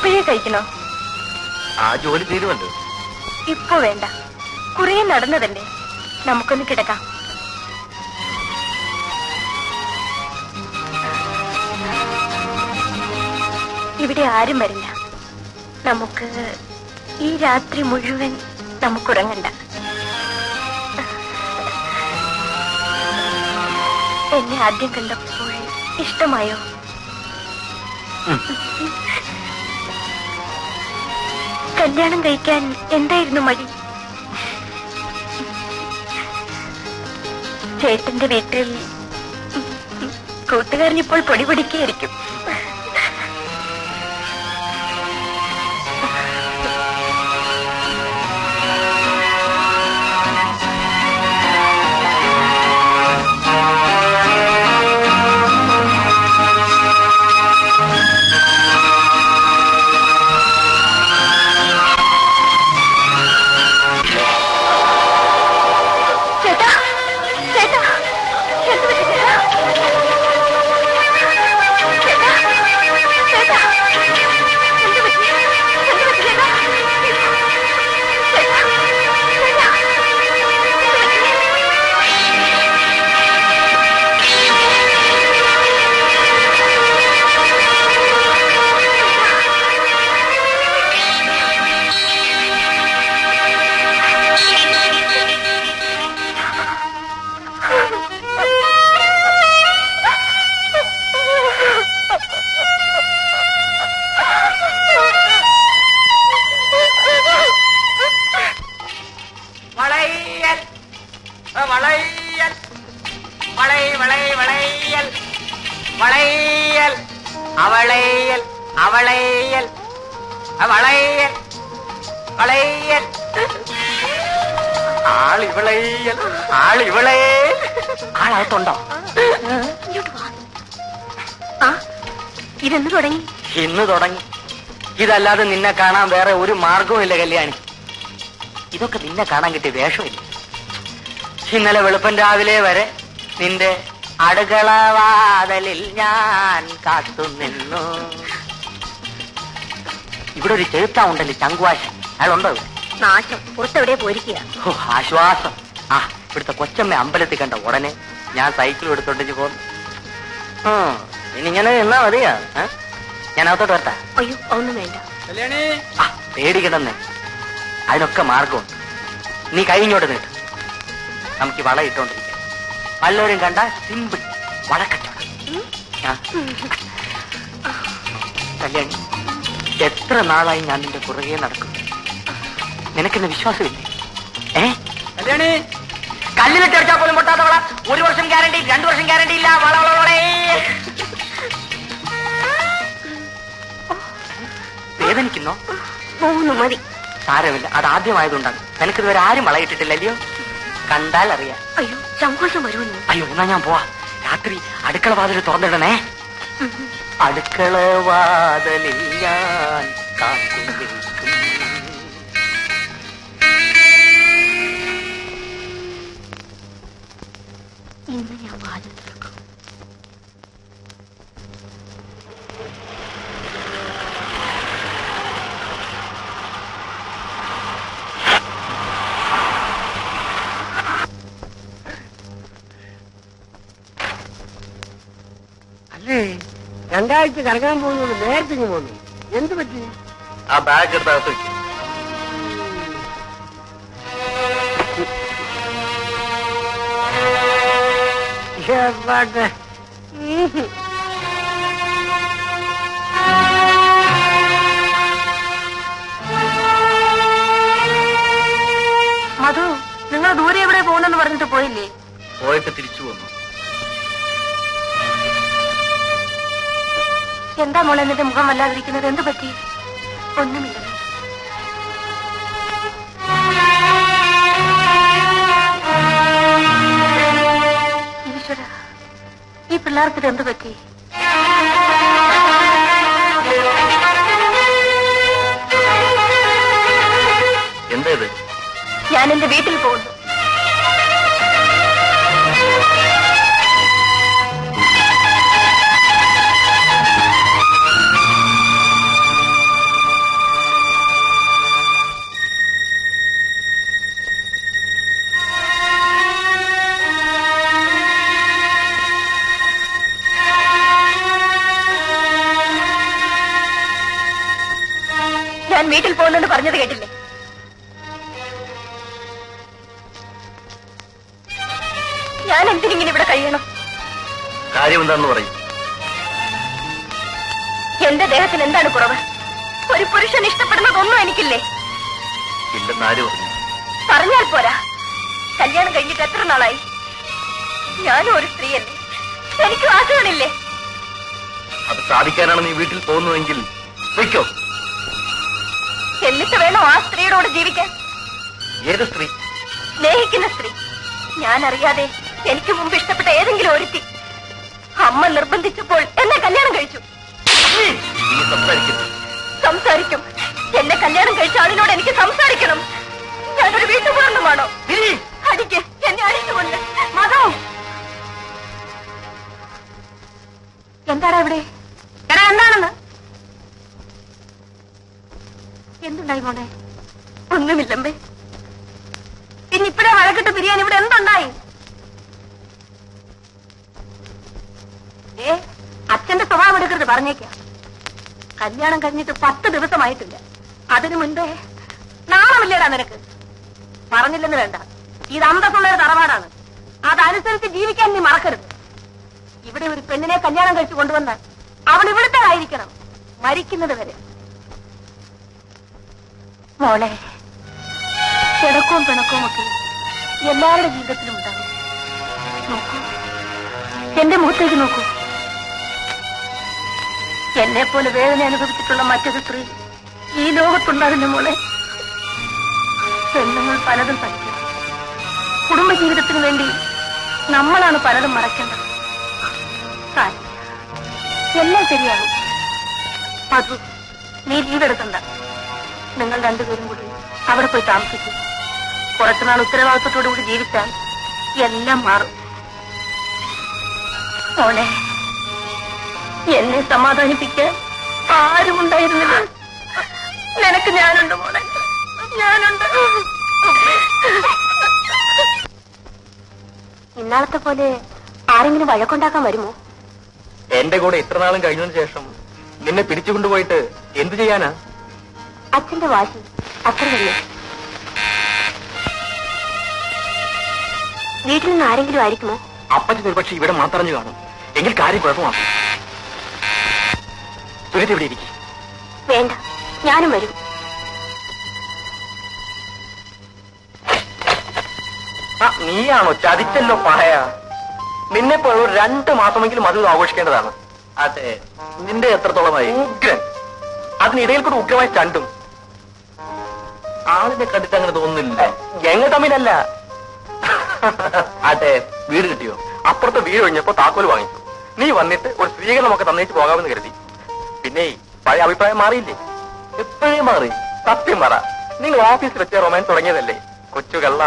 ഇപ്പോഴേ കഴിക്കണോ? ആ ജോലി തീരുമല്ലോ. ഇപ്പൊ വേണ്ട, കുറെ നടന്നതല്ലേ, നമുക്കൊന്ന് കിടക്കാം. ഇവിടെ ആരും വരില്ല. നമുക്ക് ഈ രാത്രി മുഴുവൻ നമുക്കുറങ്ങണ്ട. എന്നെ ആദ്യം കണ്ടപ്പോൾ ഇഷ്ടമായോ? കല്യാണം കഴിക്കാൻ എന്തായിരുന്നു മടി? ചേട്ടന്റെ വീട്ടിൽ കൂട്ടുകാരനിപ്പോൾ പൊടി പൊടിക്കായിരിക്കും. ആളകത്തുണ്ടോ? ഇതെന്ന് തുടങ്ങി? ഇന്ന് തുടങ്ങി. ഇതല്ലാതെ നിന്നെ കാണാൻ വേറെ ഒരു മാർഗവും ഇല്ല കല്യാണി. ഇതൊക്കെ നിന്നെ കാണാൻ കിട്ടിയ വേഷമില്ല. ഇന്നലെ വെളുപ്പൻ രാവിലെ വരെ നിന്റെ അടുക്കളവാതലിൽ ഞാൻ കാത്തുനിന്നു. ഇവിടെ ഒരു ചെറുത്താ ഉണ്ടല്ലോ, ചങ്കുവാശൻ. അയാളുണ്ടോ? നാശം, പുറത്തെവിടെ പോയിരിക്കുക. ഓ, ആശ്വാസം. ഇവിടുത്തെ കൊച്ചമ്മ അമ്പലത്തിൽ കണ്ട ഉടനെ ഞാൻ സൈക്കിൾ എടുത്തോണ്ടിച്ച് പോന്നു. ഇനിങ്ങനെ എന്നാ മതിയാ? ഞാൻ അകത്തോട്ട് വരട്ടാ? അയ്യോ, ഒന്നും വേണ്ട. പേടിക്കണമെന്നേ, അതിനൊക്കെ മാർഗമുണ്ട്. നീ കഴിഞ്ഞോട്ട് നീട്ട്, നമുക്ക് വള ഇട്ടോണ്ടിരിക്കാം. വല്ലവരും കണ്ട സിമ്പിൾ വളക്കച്ചവടം. കല്യാണി, എത്ര നാളായി ഞാൻ നിന്റെ പുറകെ നടക്കും. നിനക്കെന്നെ വിശ്വാസമില്ലേ? കല്യാണി, കല്ലിലിട്ട് അടിച്ചാൽ പോലും പൊട്ടാത്ത വള. 1 വർഷം ഗ്യാരണ്ടി, 2 വർഷം ഗ്യാരണ്ടി ഇല്ല. വള വള വളേ. വേദനിക്കുന്നോ? 3 മതി. സാരമില്ല, അതാദ്യമായതുണ്ടാകും. നിനക്കിതുവരെ ആരും വളയിട്ടിട്ടില്ലല്ലോ. കണ്ടാൽ അറിയാം. അയ്യോ, സങ്കോചം വരുമെന്ന്. അയ്യോ, എന്നാ ഞാൻ പോവാ. രാത്രി അടുക്കള വാതിൽ തുറന്നിടണേ. അടുക്കള വാതിലിൽ ഞാൻ കാത്തു നിൽക്കും. ഇന്ന് ഞാൻ വാതിൽ തുറക്കും. അല്ലേ, 2 ആഴ്ച കറങ്ങാൻ പോകുന്നത് നേരത്തെ പോന്നു. എന്ത് പറ്റി? ആ ബാഗ് എടുത്തകത്ത് വെക്കും. മധു, നിങ്ങൾ ദൂരെ എവിടെ പോകുന്നെന്ന് പറഞ്ഞിട്ട് പോയില്ലേ? പോയിട്ട് തിരിച്ചു പോന്നു. എന്താ മോളെ എന്നിട്ട് മുഖം വല്ലാതിരിക്കുന്നത്? എന്ത് പറ്റി? ഒന്നുമില്ല. ഈശ്വര, ഈ പിള്ളേർക്ക് എന്ത് പറ്റി? എന്താ ഇത്? ഞാൻ എന്റെ വീട്ടിൽ പോകുന്നു. ഞാൻ എന്തിനിങ്ങനെ ഇവിടെ കഴിയണം? കാര്യം എന്താണെന്ന് പറയും. എന്റെ ദേഹത്തിന് എന്താണ് കുറവ്? ഒരു പുരുഷൻ ഇഷ്ടപ്പെടുന്നതൊന്നും എനിക്കില്ലേ? ഇല്ലെന്ന് ആര് പറഞ്ഞു? പറഞ്ഞാൽ പോരാ. കല്യാണം കഴിഞ്ഞിട്ട് എത്ര നാളായി? ഞാനും ഒരു സ്ത്രീയല്ലേ, എനിക്ക് വാക്കുകളില്ലേ? അത് സാധിക്കാനാണ് നീ വീട്ടിൽ പോകുന്നതെങ്കിൽ വയ്ക്കോ. എന്നിട്ട് വേണോ ആ സ്ത്രീയോട് ജീവിക്കാൻ? ഏത് സ്ത്രീ? സ്നേഹിക്കുന്ന സ്ത്രീ. ഞാൻ അറിയാതെ എനിക്ക് മുമ്പ് ഇഷ്ടപ്പെട്ട ഏതെങ്കിലും ഒരുത്തി അമ്മ നിർബന്ധിച്ചപ്പോൾ എന്നെ കല്യാണം കഴിച്ചു. നീ സംസാരിക്കുന്നു. സംസാരിക്കും. എന്നെ കല്യാണം കഴിച്ച ആളിനോട് എനിക്ക് സംസാരിക്കണം. ഞാനൊരു വീട്ടുപൂർണ്ണമാണോ? അടിക്ക്, എന്നെ അടിച്ചുകൊണ്ട്. മതോ എന്താടാ ഇവിടെ? എടാ എന്താണെന്ന്? എന്തുണ്ടായി മോനെ? ഒന്നുമില്ലമ്പേ. പിന്നെ ഇപ്പഴേ വഴക്കിട്ട് പിരിയാൻ ഇവിടെ എന്തുണ്ടായി? അച്ഛന്റെ സ്വഭാവം എടുക്കരുത്, പറഞ്ഞേക്കാം. കല്യാണം കഴിഞ്ഞിട്ട് 10 ദിവസമായിട്ടില്ല. അതിനു മുൻപേ നാണമില്ലേടാ നിനക്ക്? പറഞ്ഞില്ലെന്ന് വേണ്ട, ഇത് അന്തസ്സുള്ളൊരു തറവാടാണ്. അതനുസരിച്ച് ജീവിക്കാൻ നീ മറക്കരുത്. ഇവിടെ ഒരു പെണ്ണിനെ കല്യാണം കഴിച്ചു കൊണ്ടുവന്നാൽ അവൾ ഇവിടുത്തേതായിരിക്കണം, മരിക്കുന്നത് വരെ. മോളെ, കിടക്കവും പിണക്കവും ഒക്കെ എല്ലാവരുടെ ജീവിതത്തിലും ഉണ്ടാകും. നോക്കൂ, എന്റെ മുഖത്തേക്ക് നോക്കൂ. എന്നെ പോലെ വേദന അനുഭവിച്ചിട്ടുള്ള മറ്റൊരു സ്ത്രീ ഈ ലോകത്തുണ്ടാകുന്ന മോളെ. പെണ്ണുങ്ങൾ പലതും സഹിക്കണം. കുടുംബജീവിതത്തിന് വേണ്ടി നമ്മളാണ് പലതും മറക്കേണ്ടത്. എല്ലാം ശരിയാകും. മധു, നീ ലീവ് എടുക്കണ്ട. നിങ്ങൾ രണ്ടുപേരും കൂടി അവിടെ പോയി താമസിക്കും. കുറച്ചുനാൾ ഉത്തരവാദിത്വത്തോടു കൂടി ജീവിച്ചാൽ എല്ലാം മാറും. മോളെ, എന്നെ സമാധാനിപ്പിക്കാൻ ആരും ഉണ്ടായിരുന്നില്ല. നിനക്ക് ഞാനുണ്ട് മോളെ, ഞാനുണ്ട്. ഇന്നാളത്തെ പോലെ ആരെങ്കിലും വഴക്കുണ്ടാക്കാൻ വരുമോ? എന്റെ കൂടെ ഇത്ര നാളും കഴിഞ്ഞതിന് ശേഷം നിന്നെ പിടിച്ചുകൊണ്ടുപോയിട്ട് എന്തു ചെയ്യാനാ? അച്ഛന്റെ വാശി അത്ര വലിയ. വീട്ടിൽ നിന്ന് ആരെങ്കിലും ആയിരിക്കുമോ? അപ്പച്ചൻ ഒരുപക്ഷെ ഇവിടെ മാത്രഞ്ഞു കാണും. എങ്കിൽ കാര്യം കുഴപ്പമാക്കും. സുരേഷ് ഇവിടെ ഇരിക്കും. വേണ്ട, ഞാനും വരും. നീയാണോ? ചതിച്ചല്ലോ പായ. നിന്നെ പോലെ 2 മാസമെങ്കിലും അത് ആഘോഷിക്കേണ്ടതാണ്. അതെ, നിന്റെ എത്രത്തോളമായി? ഉഗ്രൻ. അതിനിടയിൽ കൂടെ ഉഗ്രമായി ചണ്ടും. ആളിനെ കണ്ടിട്ട് അങ്ങനെ തോന്നുന്നില്ല. ഞങ്ങൾ തമ്മിലല്ല. അതെ, വീട് കിട്ടിയോ? അപ്പുറത്തെ വീട് കഴിഞ്ഞപ്പോ താക്കോൽ വാങ്ങിച്ചു. നീ വന്നിട്ട് ഒരു സ്വീകരണമൊക്കെ തന്നേച്ച് പോകാമെന്ന് കരുതി. പിന്നെ പഴയ അഭിപ്രായം മാറിയില്ലേ? എപ്പോഴേ മാറി. സത്യം പറ, നിങ്ങൾ ഓഫീസിൽ വെച്ച റൊമാൻസ് തുടങ്ങിയതല്ലേ? കൊച്ചു കള്ള,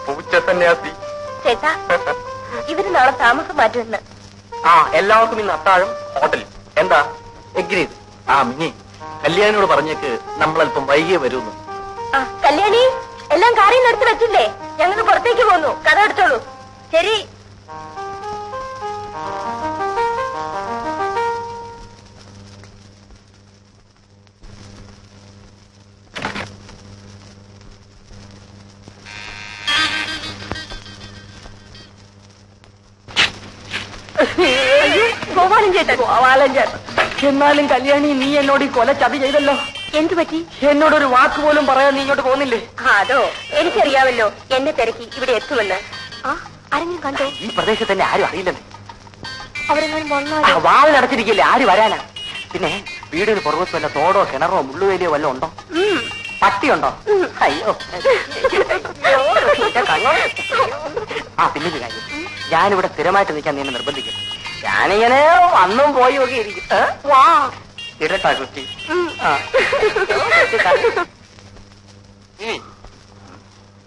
പൂച്ച സന്യാസി. ചേട്ടാ, ഇവര് നാളെ താമസം മാറ്റുമെന്ന്. എല്ലാവർക്കും ഇന്ന് അത്താഴം ഹോട്ടലിൽ. എന്താ? എഗ്രീഡ്. മിനി, കല്യാണിയോട് പറഞ്ഞേക്ക് നമ്മളല്പം വൈകിയേ വരുന്നു. കല്യാണി, എല്ലാം കാര്യം എടുത്ത് വെച്ചില്ലേ? ഞങ്ങൾ പുറത്തേക്ക് പോന്നു. കഥ എടുത്തോളൂ. ശരി. ഗോപാലൻ ചേട്ടൻ. ഗോപാലൻ ചേട്ടൻ. എന്നാലും കല്യാണി, നീ എന്നോട് ഈ കൊല ചതി ചെയ്തല്ലോ. എന്തു പറ്റി? എന്നോടൊരു വാക്ക് പോലും പറയാൻ നീ ഇങ്ങോട്ട് പോകുന്നില്ലേ? അതോ, എനിക്കറിയാമല്ലോ എന്നെ തിരക്കി ഇവിടെ എത്തുമെന്ന്. ആരെങ്കിലും കണ്ടോ? ഈ പ്രദേശത്ത് തന്നെ ആരും അറിയില്ലെന്ന്. അവരെങ്ങാനും വന്നോ? വാളിനടച്ചിരിക്കില്ലേ, ആര് വരാനാ? പിന്നെ വീടിന് പുറകത്ത് വല്ല തോടോ കിണറോ മുള്ളുവേലിയോ വല്ലതും ഉണ്ടോ? പട്ടിയുണ്ടോ? അയ്യോ. പിന്നെ ഒരു കാര്യം, ഞാനിവിടെ സ്ഥിരമായിട്ട് നിൽക്കാൻ നീ എന്നെ നിർബന്ധിക്കും. ഞാനിങ്ങനെ വന്നും പോയി ഒക്കെ ഇരിക്കും. ഇടട്ടാ കുട്ടി.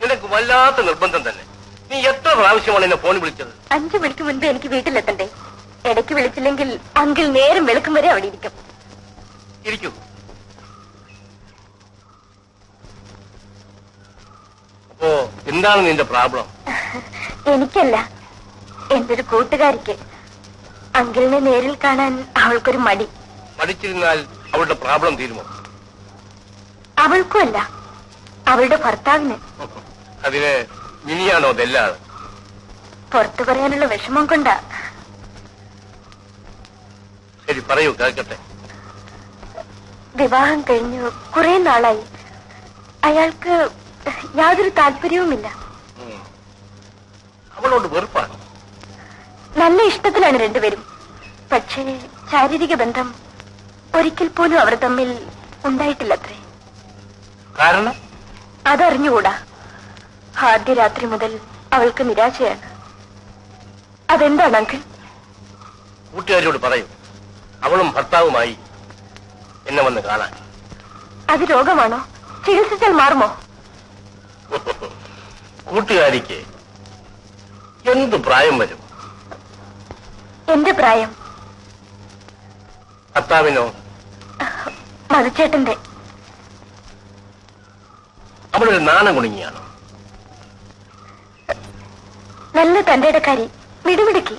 നിനക്ക് വല്ലാത്ത നിർബന്ധം തന്നെ. നീ എത്ര പ്രാവശ്യമാണ് എന്നെ ഫോൺ വിളിച്ചത്? 5 മണിക്ക് മുൻപ് എനിക്ക് വീട്ടിലെത്തണ്ടേ. ഇടയ്ക്ക് വിളിച്ചില്ലെങ്കിൽ അങ്കിൾ നേരം വെളുക്കും വരെ അവിടെ ഇരിക്കും. ഇരിക്കൂ. അപ്പോ എന്താണ് നിന്റെ പ്രോബ്ലം? എനിക്കല്ല, എന്റെ ഒരു കൂട്ടുകാരിക്ക്. അങ്കിളിനെ നേരിൽ കാണാൻ അവൾക്കൊരു മടി. മടിച്ചിരുന്നാൽ അവളുടെ പ്രോബ്ലം തീരുമോ? അവൾക്കും അല്ല, അവളുടെ ഭർത്താവിന്. അതിന് ഇനിയാണോ ഇതെല്ലാം? പുറത്തു പറയാനുള്ള വിഷമം കൊണ്ടാ. ശരി, പറയൂ, കേൾക്കട്ടെ. വിവാഹം കഴിഞ്ഞു കുറെ നാളായി. അയാൾക്ക് യാതൊരു താല്പര്യവുമില്ല. അവളോട് വെറുപ്പാണ്. നല്ല ഇഷ്ടത്തിലാണ് രണ്ടുപേരും. പക്ഷേ ശാരീരിക ബന്ധം ഒരിക്കൽ പോലും അവർ തമ്മിൽ ഉണ്ടായിട്ടില്ലത്രേ. കാരണം? അതറിഞ്ഞുകൂടാ. ആദ്യ രാത്രി മുതൽ അവൾക്ക് നിരാശയാണ്. അതെന്താണ് അങ്കിൾ? കൂട്ടുകാരിയോട് പറയൂ, അവളും ഭർത്താവുമായി എന്നെ വന്ന് കാണാൻ. അത് രോഗമാണോ? ചികിത്സിച്ചാൽ മാറുമോ? കൂട്ടുകാരിക്ക് എന്ത് പ്രായം വരും? എന്റെ പ്രായം. ഭർത്താവിനോ? മധുച്ചേട്ടന്റെ. അവളൊരു നാണം കുണുങ്ങിയാണോ? നല്ല തന്റെടക്കാരി, മിടുമിടുക്കി.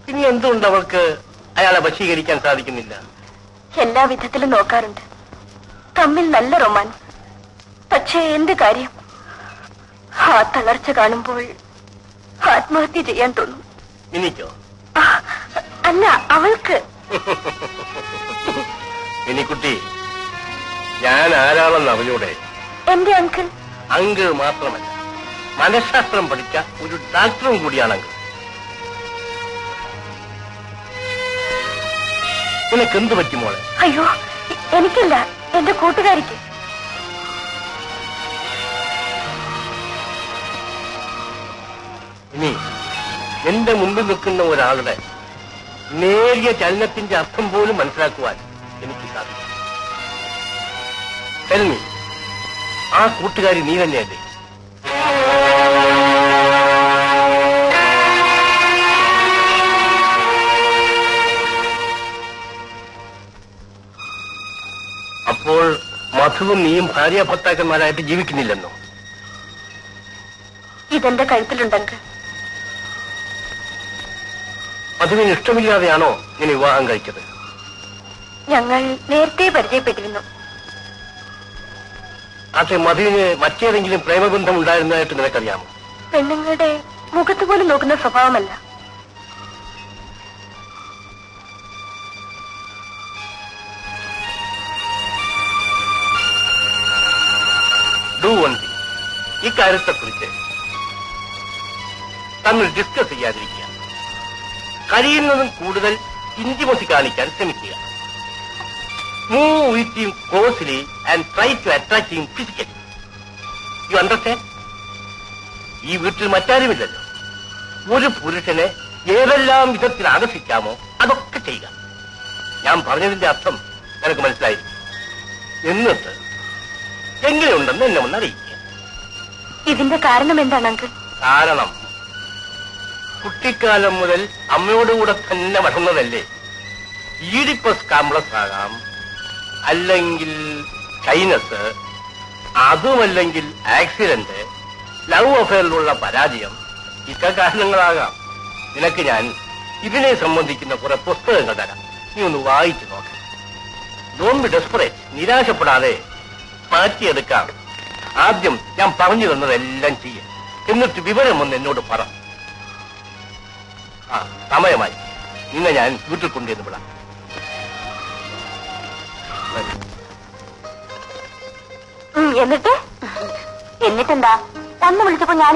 ഇനി എന്തുകൊണ്ട് അവൾക്ക് അയാളെ വശീകരിക്കാൻ സാധിക്കുന്നില്ല? എല്ലാ വിധത്തിലും നോക്കാറുണ്ട്. തമ്മിൽ നല്ല റൊമാൻസ്. പക്ഷേ എന്ത് കാര്യം? ആ തളർച്ച കാണുമ്പോൾ ആത്മഹത്യ ചെയ്യാൻ തോന്നും. എനിക്കോ? അല്ല, അവൾക്ക്. മിനിക്കുട്ടി, ഞാൻ ആരാണെന്ന് അറിഞ്ഞൂടെ? എന്റെ അങ്കിൾ. അങ്കിൾ മാത്രമല്ല, മനഃശാസ്ത്രം പഠിച്ച ഒരു ഡാക്ടറും കൂടിയാണ് അങ്കിൾ. നിനക്ക് എന്ത് പറ്റി മോളെ? അയ്യോ, എനിക്കല്ല, എന്റെ കൂട്ടുകാരിക്ക്. ഇനി എന്റെ മുമ്പിൽ നിൽക്കുന്ന ഒരാളുടെ നേരിയ ചലനത്തിന്റെ അർത്ഥം പോലും മനസ്സിലാക്കുവാൻ എനിക്ക് സാധിക്കും. തെൽമി, ആ കൂട്ടുകാരി നീ തന്നെയല്ലേ? അപ്പോൾ മധുവും നീയും ഭാര്യ ഭർത്താക്കന്മാരായിട്ട് ജീവിക്കുന്നില്ലെന്നോ? ഇതെന്റെ കഴുത്തിലുണ്ടെങ്കിൽ. മധുവിന് ഇഷ്ടമില്ലാതെയാണോ ഞാൻ വിവാഹം കഴിച്ചത്? ഞങ്ങൾ നേരത്തെ പരിചയപ്പെട്ടിരുന്നു. പക്ഷെ മധുവിന് മറ്റേതെങ്കിലും പ്രേമബന്ധം ഉണ്ടായിരുന്നതായിട്ട് നിനക്കറിയാമോ? പെണ്ണുങ്ങളുടെ മുഖത്ത് പോലും നോക്കുന്ന സ്വഭാവമല്ല. ഡു വൺ തിങ്, ഇക്കാര്യത്തെക്കുറിച്ച് തമ്മിൽ ഡിസ്കസ് ചെയ്യാതിരിക്കുക. കഴിയുന്നതും കൂടുതൽ ഇന്റിമസി കാണിക്കാൻ ശ്രമിക്കുക. Move with him closely and try to attract him physically. You understand? ഈ വീട്ടിൽ മറ്റാരുമില്ലല്ലോ. ഒരു പുരുഷനെ ഏതെല്ലാം വിധത്തിൽ ആകർഷിക്കാമോ അതൊക്കെ ചെയ്യുക. ഞാൻ പറഞ്ഞതിന്റെ അർത്ഥം നിനക്ക് മനസ്സിലായിരിക്കും. എന്നിട്ട് എങ്ങനെയുണ്ടെന്ന് എന്നെ ഒന്ന് അറിയിക്കുക. ഇതിന്റെ കാരണം എന്താണ് അങ്കിൾ? കാരണം കുട്ടിക്കാലം മുതൽ അമ്മയോടുകൂടെ തന്നെ വളർന്നതല്ലേ. ഈഡിപ്പസ് കോംപ്ലക്സ് ആകാം, അല്ലെങ്കിൽ ഷൈനസ്, അതുമല്ലെങ്കിൽ ആക്സിഡന്റ്, ലവ് അഫെയറിലുള്ള പരാജയം, ഇത്ര കാരണങ്ങളാകാം. നിനക്ക് ഞാൻ ഇതിനെ സംബന്ധിക്കുന്ന കുറെ പുസ്തകങ്ങൾ തരാം, നീ ഒന്ന് വായിച്ചു നോക്കാം. ഡോണ്ട് ബി ഡെസ്പറേറ്റ്, നിരാശപ്പെടാതെ മാറ്റിയെടുക്കാം. ആദ്യം ഞാൻ പറഞ്ഞു തന്നതെല്ലാം ചെയ്യും, എന്നിട്ട് വിവരം ഒന്ന് എന്നോട് പറ. ആ, സമയമായി. നിന്നെ ഞാൻ വീട്ടിൽ കൊണ്ടുവന്ന് വിടാം. എന്നിട്ടെന്താ? ഒന്ന് വിളിച്ചപ്പോ ഞാൻ